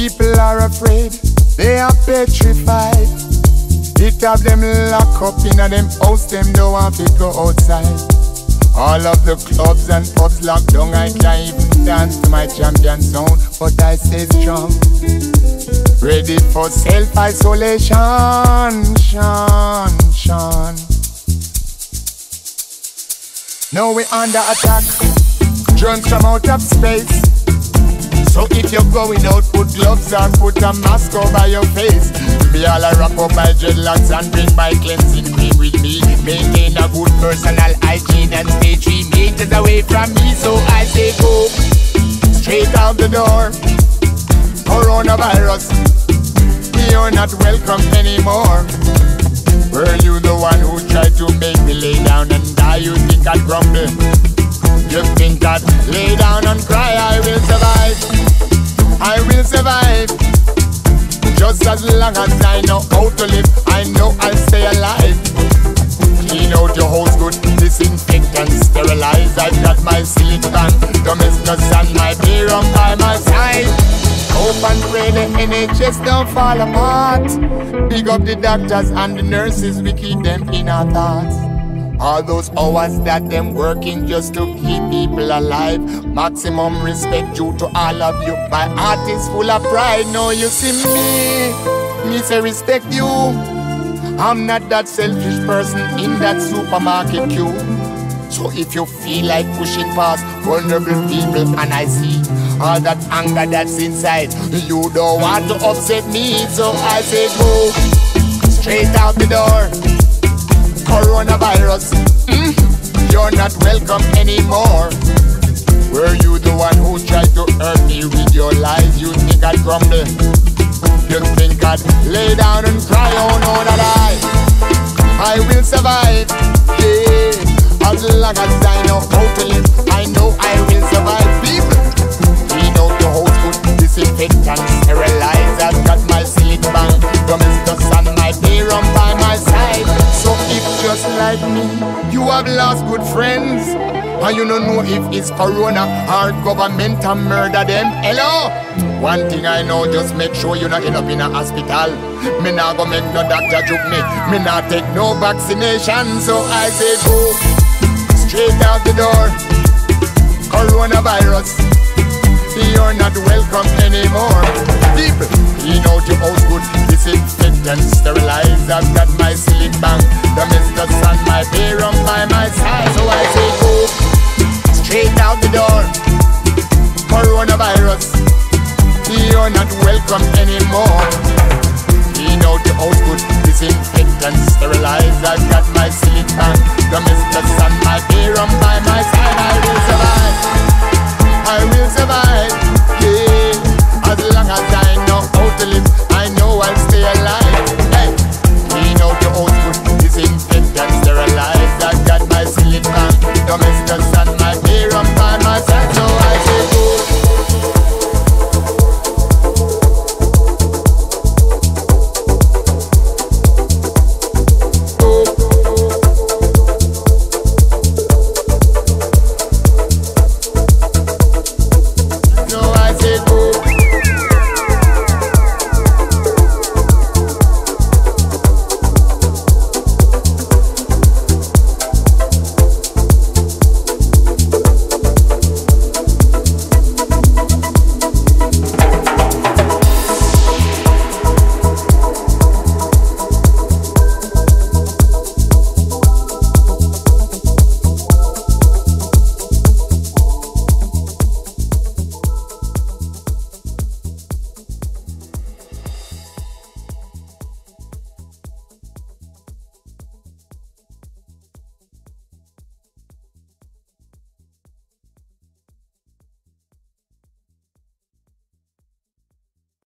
People are afraid, they are petrified. It have them lock up in a them house, them don't want to go outside. All of the clubs and pubs locked down, I can't even dance to my champion sound, but I stay strong. Ready for self-isolation, Sean. Now we under attack, drones from out of space. So if you're going out, put gloves on, put a mask over your face. Me all a wrap up my dreadlocks and bring my cleansing cream with me. Maintain a good personal hygiene and stay 3 meters away from me. So I say go straight out the door. Coronavirus, you're not welcome anymore. Were you the one who tried to make me lay down and die? You think I'd grumble? You think I'd lay down and cry? I will survive, I will survive. Just as long as I know how to live, I know I'll stay alive. Clean out your house good, disinfect and sterilize. I've got my silicone, domestos and my beer on by my side. Hope and pray the NHS don't fall apart. Big up the doctors and the nurses, we keep them in our thoughts. All those hours that them working just to keep people alive. Maximum respect due to all of you. My heart is full of pride. Now you see me say respect you. I'm not that selfish person in that supermarket queue. So if you feel like pushing past vulnerable people and I see all that anger that's inside, you don't want to upset me. So I say go straight out the door. Coronavirus, you're not welcome anymore. Were you the one who tried to hurt me with your lies? You think I'd grumble? You think I'd lay down and cry? Oh no, that I will survive, yeah. As long as I know how to live, I know I will survive. People, clean out the house good, disinfect and sterilize. I've got my silicone, domestos and my beer on by my side. So if just like me, you have lost good friends, and you don't know if it's corona or government and murder them. Hello? One thing I know, just make sure you not end up in a hospital. Me not go make no doctor joke me. Me not take no vaccination. So I say go straight out the door. Coronavirus, you're not welcome anymore. People, clean out your house good, disinfect and sterilize. I've got my silicone, domestos and my beer on by my side. So I say go straight out the door. Coronavirus, you're not welcome anymore. Clean out your house good, disinfect and sterilize. I've got my silicone, domestos and my beer on by my side. I will survive, I will survive.